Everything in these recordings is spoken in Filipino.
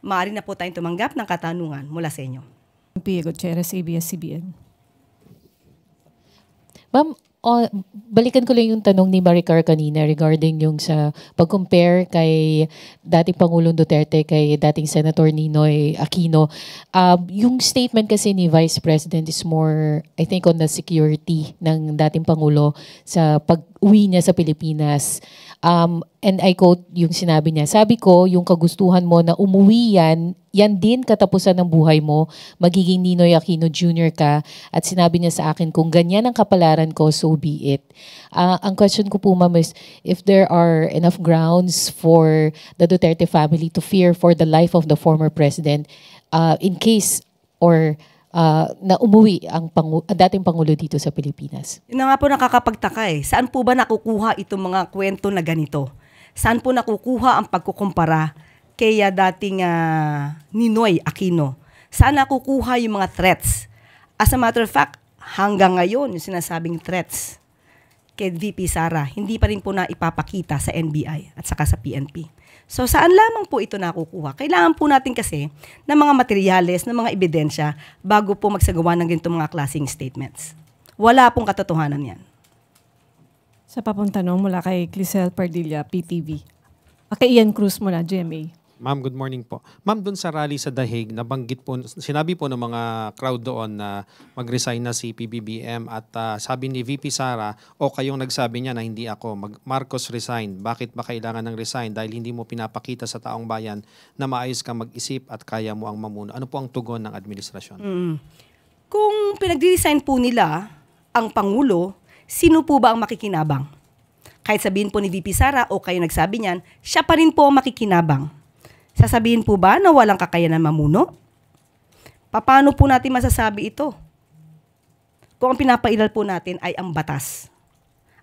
Maaari na po tayong tumanggap ng katanungan mula sa inyo. Pia Gutierrez, ABS-CBN. Ma'am, balikan ko lang yung tanong ni Maricar kanina regarding yung sa pag-compare kay dating Pangulong Duterte kay dating Senator Ninoy Aquino. Yung statement kasi ni Vice President is more, I think, on the security ng dating Pangulo sa pag-uwi niya sa Pilipinas. And I quote yung sinabi niya, sabi ko, yung kagustuhan mo na umuwi yan din katapusan ng buhay mo, magiging Ninoy Aquino Jr. ka. At sinabi niya sa akin, kung ganyan ang kapalaran ko, so be it. Ang question ko po, ma'am, is if there are enough grounds for the Duterte family to fear for the life of the former president in case or na umuwi ang dating Pangulo dito sa Pilipinas. Yun na nga po nakakapagtaka eh. Saan po ba nakukuha itong mga kwento na ganito? Saan po nakukuha ang pagkukumpara kay dating Ninoy Aquino? Saan nakukuha yung mga threats? As a matter of fact, hanggang ngayon yung sinasabing threats kay VP Sara, hindi pa rin po na ipapakita sa NBI at saka sa PNP. So saan lamang po ito nakukuha? Kailangan po natin kasi ng mga materyales, ng mga ebidensya bago po magsagawa ng ganitong mga klaseng statements. Wala pong katotohanan yan. Sa papong tanong mula kay Clisel Pardilla, PTV. Kay Ian Cruz mula, GMA. Ma'am, good morning po. Ma'am, dun sa rally sa Dahig, nabanggit po, sinabi po ng mga crowd doon na mag-resign na si PBBM at sabi ni VP Sara, o kayong nagsabi niya na hindi ako, Marcos resign. Bakit ba kailangan ng resign? Dahil hindi mo pinapakita sa taong bayan na maayos kang mag-isip at kaya mo ang mamuno. Ano po ang tugon ng administrasyon? Kung pinag-resign po nila ang Pangulo, sino po ba ang makikinabang? Kahit sabihin po ni VP Sara o kayo nagsabi niyan, siya pa rin po ang makikinabang. Sasabihin po ba na walang kakayanan mamuno? Paano po natin masasabi ito? Kung ang pinapailal po natin ay ang batas.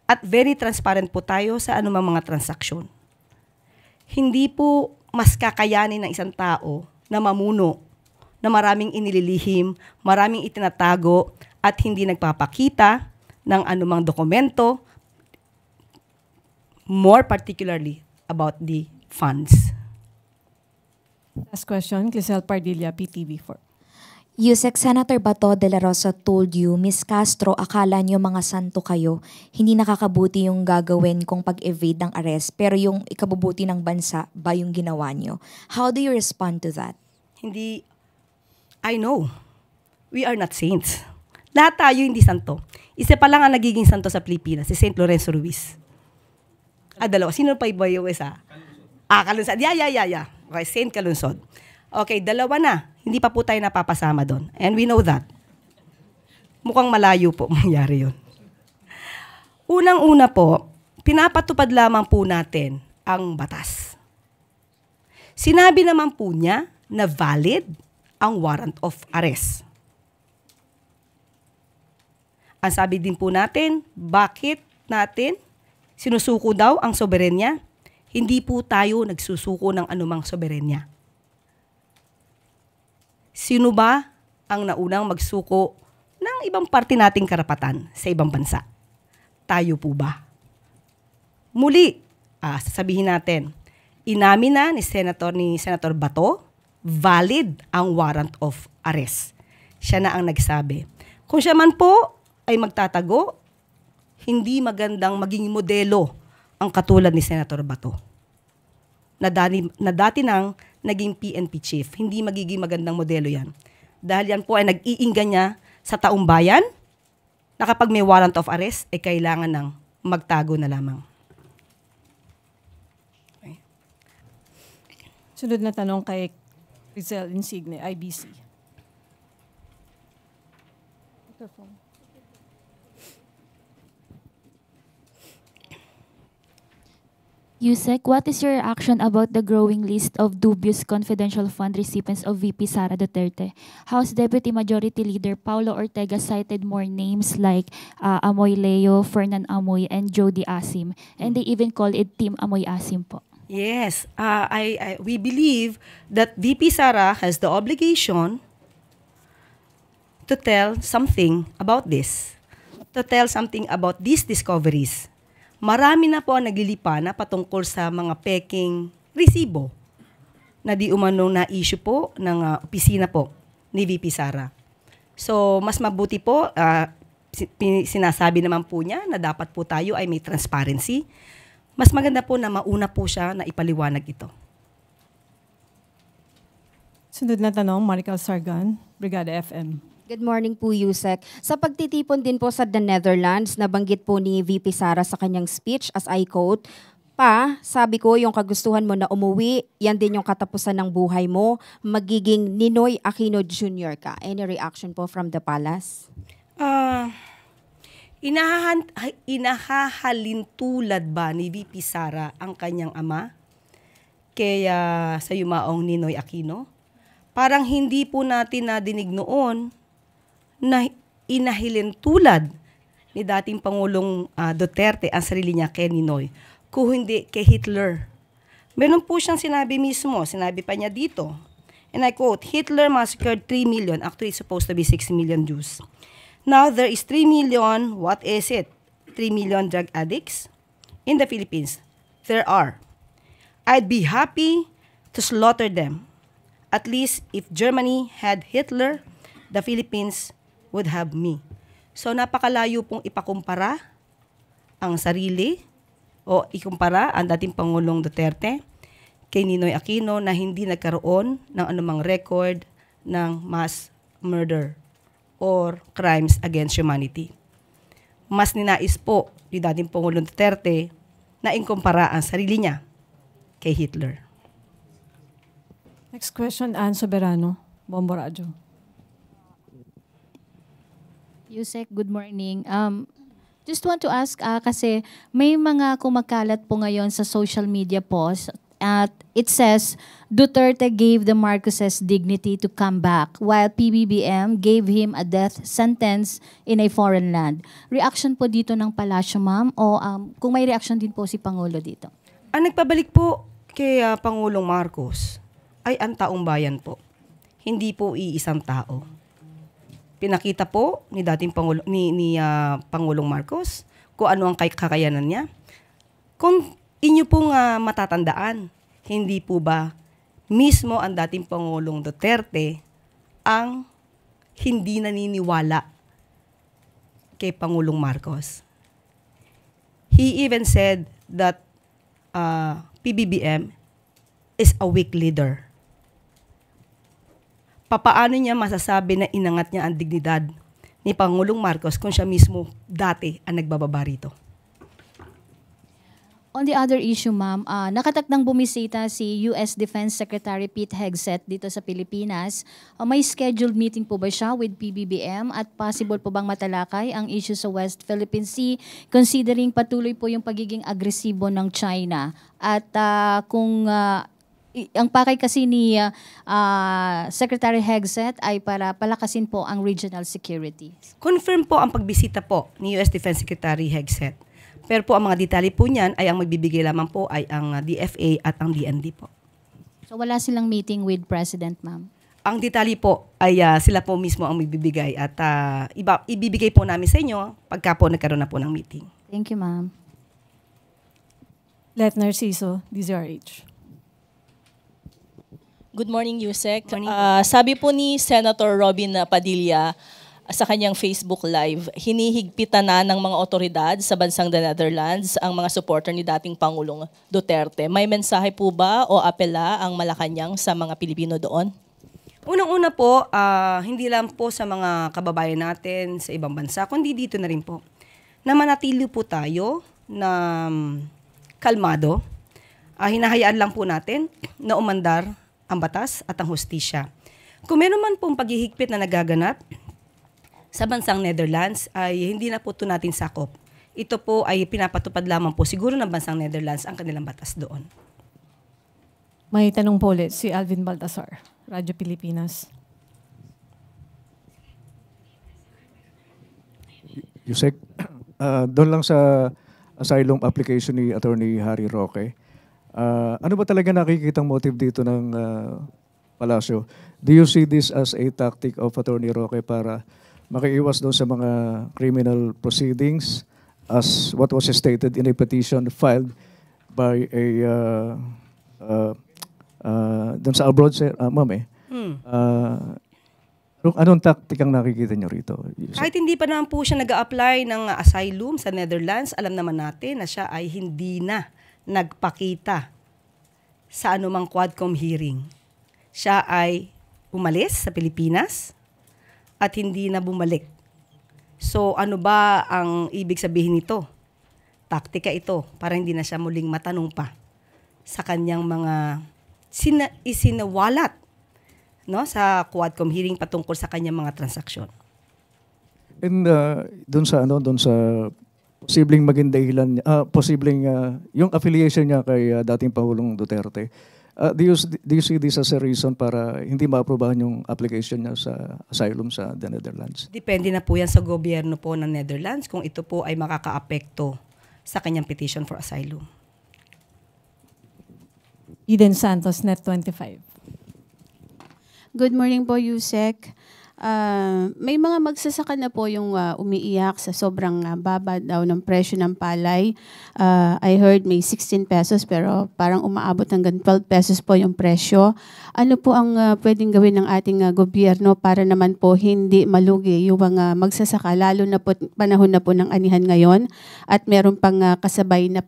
At very transparent po tayo sa anumang mga transaksyon. Hindi po mas kakayanin ng isang tao na mamuno na maraming inililihim, maraming itinatago at hindi nagpapakita ng anumang dokumento, more particularly about the funds. Last question, Clisel Pardilla, PTV4. Yusek, Senator Bato de la Rosa told you, Miss Castro, akala niyo mga santo kayo. Hindi nakakabuti yung gagawin kung pag-evade ng arrest, pero yung ikabubuti ng bansa ba yung ginawa niyo? How do you respond to that? Hindi, I know, we are not saints. Lahat tayo hindi santo. Isa pa lang ang nagiging santo sa Pilipinas, si St. Lorenzo Ruiz. Dalawa. Sino pa iba yung isa? Kalunsod. Yeah. Okay, St. Kalunsod. Okay, dalawa na. Hindi pa po tayo napapasama doon. And we know that. Mukhang malayo po mangyari yun. Unang-una po, pinapatupad lamang po natin ang batas. Sinabi naman po niya na valid ang warrant of arrest. Ang sabi din po natin, bakit natin sinusuko daw ang soberenya? Hindi po tayo nagsusuko ng anumang soberenya. Sino ba ang naunang magsuko ng ibang parte nating karapatan sa ibang bansa? Tayo po ba? Muli, sasabihin natin, inamin na ni Senator Bato, valid ang warrant of arrest. Siya na ang nagsabi. Kung siya man po ay magtatago, hindi magandang maging modelo ang katulad ni Senator Bato. Na dati nang naging PNP chief. Hindi magiging magandang modelo yan. Dahil yan po ay nag-iinggan niya sa taong bayan na kapag may warrant of arrest, ay kailangan ng magtago na lamang. Okay. Sunod na tanong kay Rizal Insigne, IBC. Yusek, what is your reaction about the growing list of dubious confidential fund recipients of VP Sara Duterte? House Deputy Majority Leader Paulo Ortega cited more names like Amoy Leo, Fernan Amoy, and Jody Asim. And they even call it Team Amoy Asim po. Yes, we believe that VP Sara has the obligation to tell something about this, to tell something about these discoveries. Marami na po ang naglilipa na patungkol sa mga peking resibo na di umanong na issue po ng opisina po ni VP Sara. So, mas mabuti po, sinasabi naman po niya na dapat po tayo ay may transparency. Mas maganda po na mauna po siya na ipaliwanag ito. Sunod na tanong, Marical Sargan, Brigada FM. Good morning po, Yusek. Sa pagtitipon din po sa the Netherlands, nabanggit po ni VP Sara sa kanyang speech, as I quote, sabi ko, yung kagustuhan mo na umuwi, yan din yung katapusan ng buhay mo, magiging Ninoy Aquino Jr. ka. Any reaction po from the palace? Inahahalintulad ba ni VP Sara ang kanyang ama kaya sa yumaong Ninoy Aquino? Parang hindi po natin nadinig noon na inahilintulad ni dating Pangulong Duterte ang sarili niya kay Ninoy, kung hindi kay Hitler. Meron po siyang sinabi mismo, sinabi pa niya dito, and I quote, Hitler massacred 3 million, actually it's supposed to be 6 million Jews. Now there is 3 million, what is it? 3 million drug addicts in the Philippines. There are. I'd be happy to slaughter them. At least if Germany had Hitler, the Philippines would have me. So napakalayo pong ipakumpara ang sarili o ikumpara ang dating Pangulong Duterte kay Ninoy Aquino na hindi nagkaroon ng anumang record ng mass murder or crimes against humanity. Mas ninais po ni dating Pangulong Duterte na ikumpara ang sarili niya kay Hitler. Next question, Ann Soberano, Bombo Radio. Yusek, good morning. Just want to ask, kasi may mga kumakalat po ngayon sa social media post at it says, Duterte gave the Marcoses dignity to come back while PBBM gave him a death sentence in a foreign land. Reaction po dito ng palasyo, ma'am? O kung may reaction din po si Pangulo dito? Ang nagpabalik po kay Pangulong Marcos ay ang taong bayan po. Hindi po iisang tao. Pinakita po ni dating Pangulong Marcos kung ano ang kakayanan niya. Kung inyo pong matatandaan, hindi po ba mismo ang dating Pangulong Duterte ang hindi naniniwala kay Pangulong Marcos? He even said that PBBM is a weak leader. Papaano niya masasabi na inangat niya ang dignidad ni Pangulong Marcos kung siya mismo dati ang nagbababa rito? On the other issue, ma'am, nakatakdang bumisita si US Defense Secretary Pete Hegseth dito sa Pilipinas. May scheduled meeting po ba siya with PBBM at possible po bang matalakay ang issue sa West Philippine Sea considering patuloy po yung pagiging agresibo ng China? At kung ang pakay kasi ni Secretary Hegseth ay para palakasin po ang regional security. Confirm po ang pagbisita po ni US Defense Secretary Hegseth. Pero po ang mga detalye po niyan ay ang magbibigay lamang po ay ang DFA at ang DND po. So wala silang meeting with President, ma'am? Ang detalye po ay sila po mismo ang magbibigay at ibibigay po namin sa inyo pagka po nagkaroon na po ng meeting. Thank you, ma'am. Let Narciso, DZRH. Good morning, Yusek. Morning. Sabi po ni Senator Robin Padilla sa kanyang Facebook Live, hinihigpitan na ng mga otoridad sa bansang The Netherlands ang mga supporter ni dating Pangulong Duterte. May mensahe po ba o apela ang Malacanang sa mga Pilipino doon? Unang-una po, hindi lang po sa mga kababayan natin sa ibang bansa, kundi dito na rin po, na manatili po tayo na kalmado. Hinahayaan lang po natin na umandar ang batas at ang hustisya. Kung meron man pong paghihigpit na nagaganap sa bansang Netherlands, ay hindi na po ito natin sakop. Ito po ay pinapatupad lamang po siguro ng bansang Netherlands ang kanilang batas doon. May tanong po ulit si Alvin Baltasar, Radyo Pilipinas. Yusek, doon lang sa asylum application ni Attorney Harry Roque, ano ba talaga nakikitang motive dito ng Palasyo? Do you see this as a tactic of Attorney Roque para makiiwas doon sa mga criminal proceedings as what was stated in a petition filed by a doon sa abroad, sir, ma'am anong taktikang nakikita niyo rito? Kahit hindi pa naman po siya nag-a-apply ng asylum sa Netherlands, alam naman natin na siya ay hindi na nagpakita sa anumang Quadcom hearing. Siya ay umalis sa Pilipinas at hindi na bumalik. So ano ba ang ibig sabihin nito? Taktika ito para hindi na siya muling matanong pa sa kanyang mga isinawalat, no, sa Quadcom hearing patungkol sa kanyang mga transaksyon. And doon sa posibleng maging dahilan, yung affiliation niya kay dating Pangulong Duterte, do you see this as a reason para hindi maaprobahan yung application niya sa asylum sa the Netherlands? Depende na po yan sa gobyerno po ng Netherlands kung ito po ay makakaapekto sa kanyang petition for asylum. Eden Santos, Net25. Good morning po, Yusek. May mga magsasaka na po yung umiiyak sa sobrang baba daw ng presyo ng palay. I heard may 16 pesos pero parang umaabot hanggang 12 pesos po yung presyo. Ano po ang pwedeng gawin ng ating gobyerno para naman po hindi malugi yung mga magsasaka, lalo na po panahon na po ng anihan ngayon at meron pang kasabay na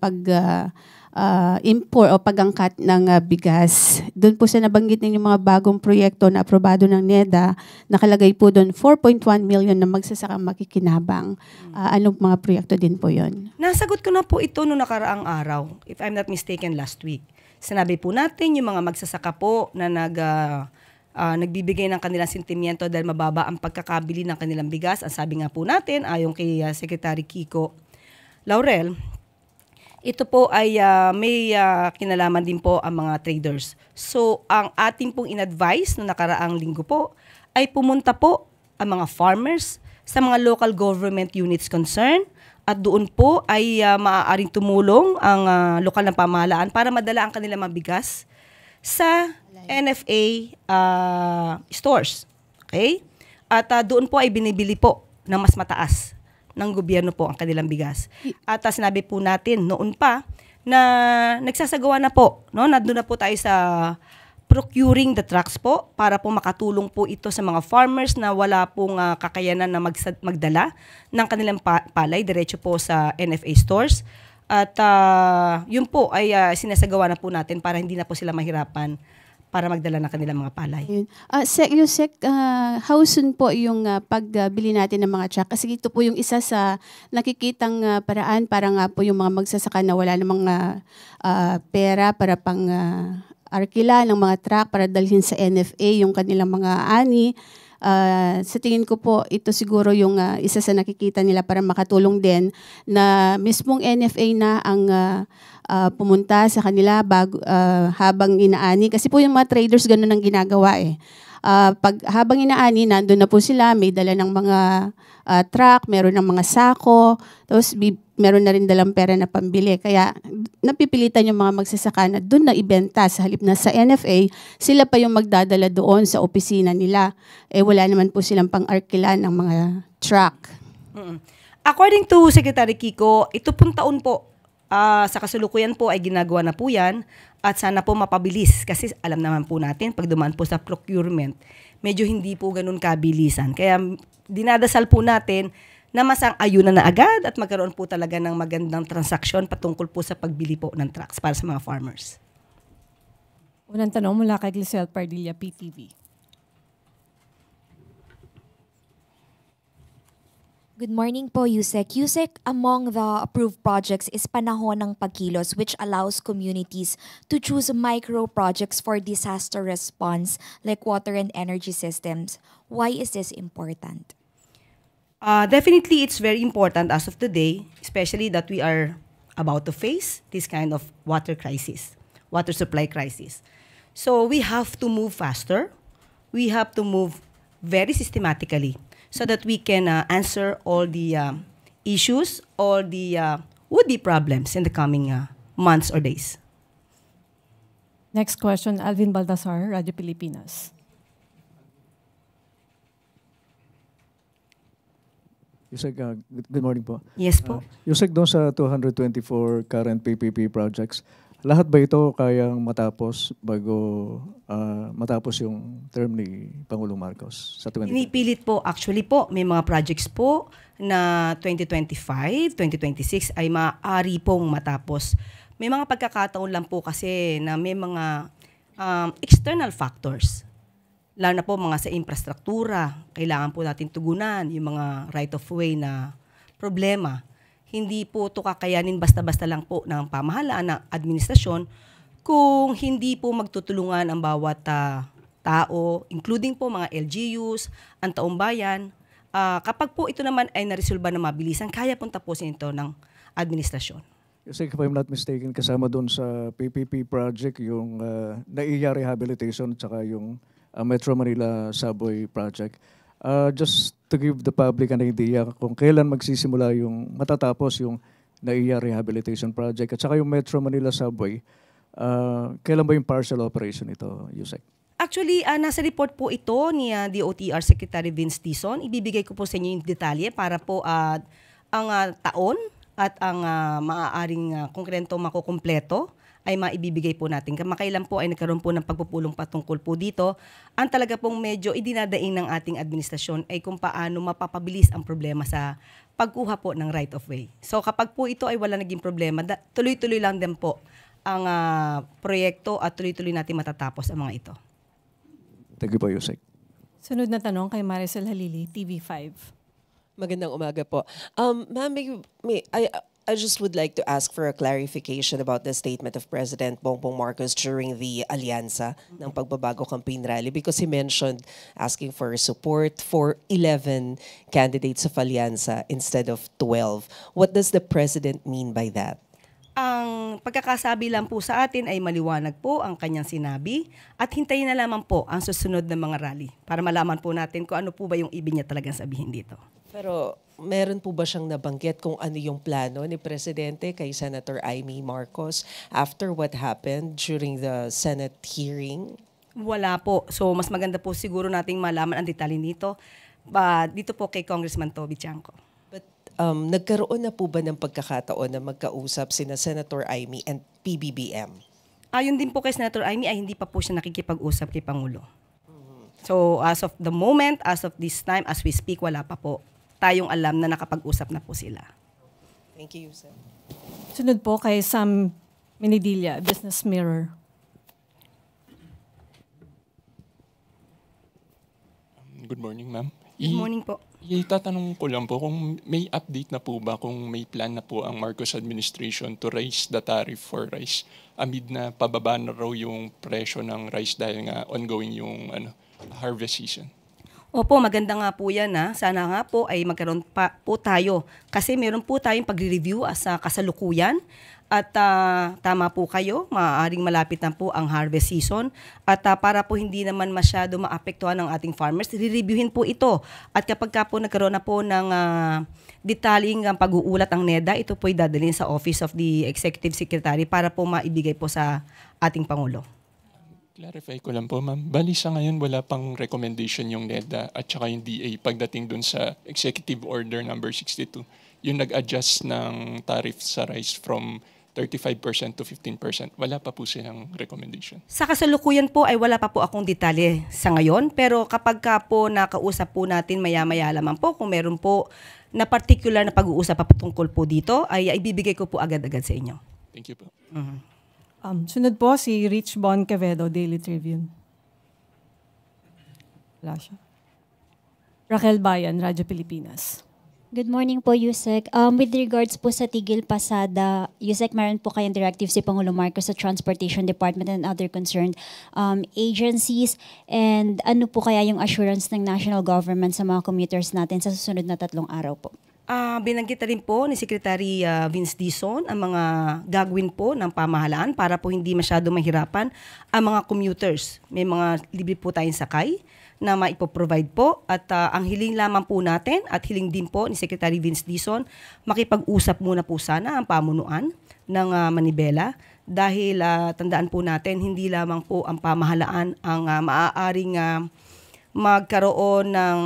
import o pag-angkat ng bigas. Doon po sa nabanggit ninyo mga bagong proyekto na aprobado ng NEDA, nakalagay po doon 4.1 million na magsasaka makikinabang. Anong mga proyekto din po yon? Nasagot ko na po ito noong nakaraang araw, if I'm not mistaken, last week. Sinabi po natin yung mga magsasaka po na nagbibigay ng kanilang sentimiento dahil mababa ang pagkakabili ng kanilang bigas. Ang sabi nga po natin, ayon kay Secretary Kiko Laurel, ito po ay may kinalaman din po ang mga traders. So, ang ating pong in-advise noong nakaraang linggo po ay pumunta po ang mga farmers sa mga local government units concerned at doon po ay maaaring tumulong ang lokal na pamahalaan para madala ang kanilang mabigas sa NFA stores. Okay? At doon po ay binibili po ng mas mataas ng gobyerno po ang kanilang bigas. At sinabi po natin noon pa na nagsasagawa na po, no? Nandun na po tayo sa procuring the trucks po para po makatulong po ito sa mga farmers na wala pong kakayanan na magdala ng kanilang palay diretso po sa NFA stores. At yun po ay sinasagawa na po natin para hindi na po sila mahirapan para magdala ng kanilang mga palay. Yusek, how soon po yung pagbili natin ng mga truck? Kasi ito po yung isa sa nakikitang paraan para nga po yung mga magsasaka na wala namang pera para pang arkila ng mga truck para dalhin sa NFA yung kanilang mga ani. Sa tingin ko po, ito siguro yung isa sa nakikita nila para makatulong din na mismong NFA na ang pumunta sa kanila habang inaani. Kasi po yung mga traders ganun ang ginagawa eh. Habang inaani, nandun na po sila, may dala ng mga truck, meron ng mga sako, tapos meron na rin dalang pera na pambili. Kaya napipilitan yung mga magsasaka na doon na ibenta sa halip na sa NFA, sila pa yung magdadala doon sa opisina nila. Eh wala naman po silang pang-arkila ng mga truck. According to Secretary Kiko, ito pong taon po, sa kasalukuyan po ay ginagawa na po yan at sana po mapabilis kasi alam naman po natin pag dumaan po sa procurement, medyo hindi po ganun kabilisan. Kaya dinadasal po natin na masang-ayunan na agad at magkaroon po talaga ng magandang transaksyon patungkol po sa pagbili po ng trucks para sa mga farmers. Unang tanong mula kay Glisel Pardilla, PTV. Good morning po, Yusek. Yusek, among the approved projects is Panahon ng Pagkilos, which allows communities to choose micro projects for disaster response like water and energy systems. Why is this important? Definitely, it's very important as of today, especially that we are about to face this kind of water crisis, water supply crisis. So we have to move faster. We have to move very systematically so that we can answer all the issues, all the would-be problems in the coming months or days. Next question, Alvin Baltasar, Radyo Pilipinas. Yusek, good morning po. Yes po. Yusek, doon sa 224 current PPP projects, lahat ba ito kayang matapos bago matapos yung term ni Pangulong Marcos sa 2020? Pinipilit po. Actually po, may mga projects po na 2025, 2026 ay maaari pong matapos. May mga pagkakataon lang po kasi na may mga external factors. Lalo na po mga sa infrastruktura, kailangan po natin tugunan yung mga right-of-way na problema. Hindi po ito kakayanin basta-basta lang po ng pamahalaan, ng administrasyon, kung hindi po magtutulungan ang bawat tao, including po mga LGUs, ang taong bayan. Kapag po ito naman ay naresolba na mabilisan, kaya pong tapusin ito ng administrasyon. Kasi if I'm not mistaken, kasama doon sa PPP project yung NAIA Rehabilitation at saka yung Metro Manila Subway Project. Just to give the public an idea kung kailan magsisimula yung matatapos yung NAIA Rehabilitation Project at saka yung Metro Manila Subway, kailan ba yung partial operation ito, Yusek? Actually, nasa report po ito ni DOTR Secretary Vince Dizon. Ibibigay ko po sa inyo yung detalye para po ang taon at ang maaaring konkrento makukumpleto ay maibibigay po natin. Kamakailan po ay nagkaroon po ng pagpupulong patungkol po dito. Ang talaga pong medyo idinadaing ng ating administrasyon ay kung paano mapapabilis ang problema sa pagkuha po ng right-of-way. So kapag po ito ay wala naging problema, tuloy-tuloy lang din po ang proyekto at tuloy-tuloy natin matatapos ang mga ito. Thank you po, Yusek. Sunod na tanong kay Maricel Halili, TV5. Magandang umaga po. Ma'am, I just would like to ask for a clarification about the statement of President Bongbong Marcos during the Alianza ng Pagbabago Campaign Rally because he mentioned asking for support for 11 candidates of Alianza instead of 12. What does the President mean by that? Ang pagkakasabi lang po sa atin ay maliwanag po ang kanyang sinabi at hintayin na lamang po ang susunod na mga rally para malaman po natin kung ano po ba yung ibig niya talagang sabihin dito. Pero meron po ba siyang nabanggit kung ano yung plano ni Presidente kay Senator Amy Marcos after what happened during the Senate hearing? Wala po. So mas maganda po siguro nating malaman ang detalye nito dito po kay Congressman Toby Chanco. But nagkaroon na po ba ng pagkakataon na magkausap sina Senator Amy and PBBM? Ayon din po kay Senator Amy ay hindi pa po siya nakikipag-usap kay Pangulo. So as of the moment, as of this time, as we speak, wala pa po tayong alam na nakapag-usap na po sila. Thank you, sir. Sunod po kay Sam Menidilla, Business Mirror. Good morning, ma'am. Good morning po. Itatanong ko lang po kung may update na po ba, kung may plan na po ang Marcos administration to raise the tariff for rice amid na pababa na raw yung presyo ng rice dahil nga ongoing yung harvest season. Opo, maganda nga po yan. Sana nga po ay magkaroon pa po tayo. Kasi meron po tayong pag-review sa kasalukuyan. At tama po kayo, maaaring malapit na po ang harvest season. At para po hindi naman masyado maapektuhan ng ating farmers, re-reviewin po ito. At kapag ka po nagkaroon na po ng detaling pag-uulat ang NEDA, ito po ay dadalhin sa Office of the Executive Secretary para po maibigay po sa ating Pangulo. Clarify ko lang po, ma'am. Bali sa ngayon, wala pang recommendation yung NEDA at saka yung DA pagdating dun sa Executive Order number 62. Yung nag-adjust ng tariff sa rice from 35% to 15%. Wala pa po silang recommendation. Sa kasalukuyan po ay wala pa po akong detalye sa ngayon. Pero kapag ka po nakausap po natin maya-maya lamang po, kung meron po na particular na pag-uusap pa patungkol po dito, ay ibibigay ko po agad-agad sa inyo. Thank you po. Sunod po si Rich Bon Quevedo, Daily Tribune. Wala siya. Raquel Bayan, Radyo Pilipinas. Good morning po, Yusek. With regards po sa Tigil Pasada, Yusek, meron po kayong directive si Pangulo Marcos sa Transportation Department and other concerned agencies. And ano po kaya yung assurance ng national government sa mga commuters natin sa susunod na 3 araw po? Binanggit na rin po ni Secretary Vince Dizon ang mga gagawin po ng pamahalaan para po hindi masyado mahirapan ang mga commuters. May mga libre po tayong sakay na maipoprovide po at ang hiling lamang po natin at hiling din po ni Secretary Vince Dizon, makipag-usap muna po sana ang pamunuan ng Manibela dahil tandaan po natin hindi lamang po ang pamahalaan ang maaaring magkaroon ng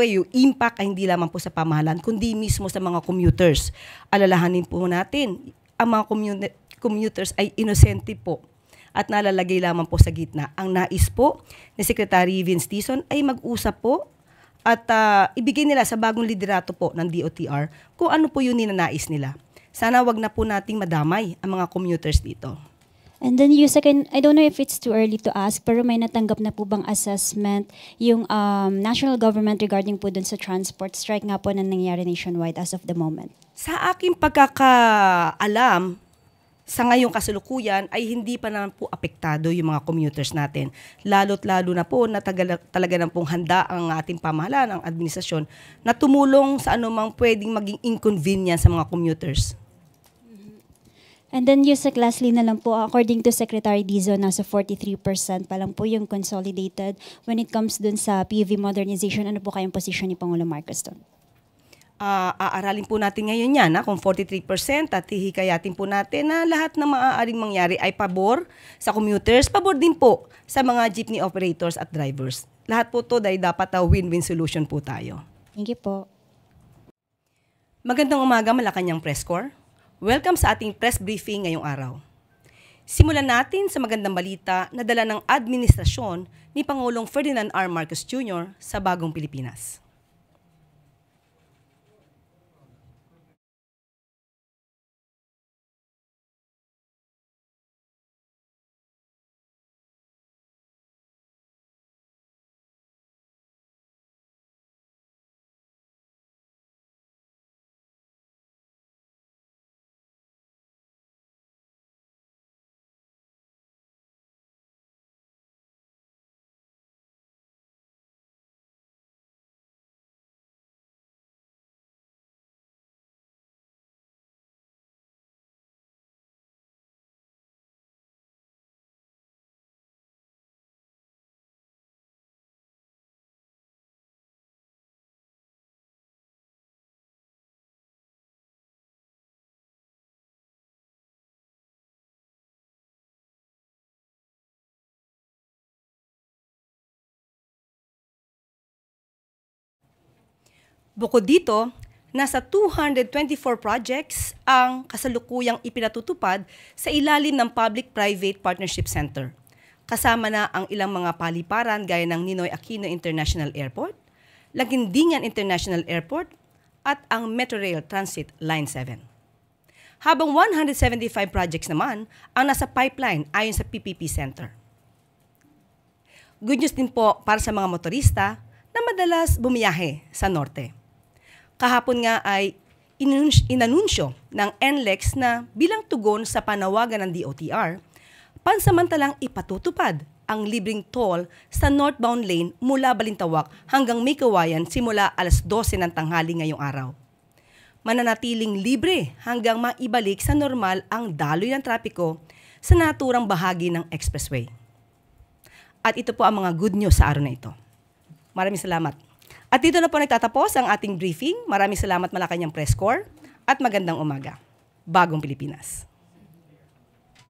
yung impact ay hindi lamang po sa pamahalaan kundi mismo sa mga commuters. Alalahanin po natin ang mga commuters ay inosente po at nalalagay lamang po sa gitna. Ang nais po ni Secretary Vince Dizon ay mag-usap po at ibigay nila sa bagong liderato po ng DOTR kung ano po yung ninanais nila. Sana wag na po nating madamay ang mga commuters dito. And then yung second, I don't know if it's too early to ask, pero may natanggap na po bang assessment yung national government regarding po dun sa transport strike nga po na nangyayari nationwide as of the moment? Sa aking pagkakaalam, sa ngayong kasalukuyan ay hindi pa naman po apektado yung mga commuters natin. Lalo't lalo na po na talaga na pong handa ang ating pamahalaan, ang administrasyon, na tumulong sa anumang pwedeng maging inconvenience sa mga commuters. And then Yusek, lastly na lang po, according to Secretary Dizon, nasa 43% pa lang po yung consolidated. When it comes dun sa PV modernization, ano po kayong position ni Pangulo Marcos doon? Aaralin po natin ngayon yan, kung 43% at hihikayatin po natin na lahat ng maaaring mangyari ay pabor sa commuters, pabor din po sa mga jeepney operators at drivers. Lahat po to dahil dapat win-win solution po tayo. Thank you po. Magandang umaga, Malacanang Press Corps. Welcome sa ating press briefing ngayong araw. Simulan natin sa magandang balita na dala ng administrasyon ni Pangulong Ferdinand R. Marcos Jr. sa Bagong Pilipinas. Bukod dito, nasa 224 projects ang kasalukuyang ipinatutupad sa ilalim ng Public-Private Partnership Center. Kasama na ang ilang mga paliparan gaya ng Ninoy Aquino International Airport, Lagindingan International Airport, at ang Metrorail Transit Line 7. Habang 175 projects naman ang nasa pipeline ayon sa PPP Center. Good news din po para sa mga motorista na madalas bumiyahe sa norte. Kahapon nga ay inanunsyo ng NLEX na bilang tugon sa panawagan ng DOTR, pansamantalang ipatutupad ang libreng toll sa northbound lane mula Balintawak hanggang Maykawayan simula alas 12 ng tanghali ngayong araw. Mananatiling libre hanggang maibalik sa normal ang daloy ng trapiko sa naturang bahagi ng expressway. At ito po ang mga good news sa araw na ito. Maraming salamat. At dito na po nagtatapos ang ating briefing. Maraming salamat Malacanang Press Corps at magandang umaga. Bagong Pilipinas.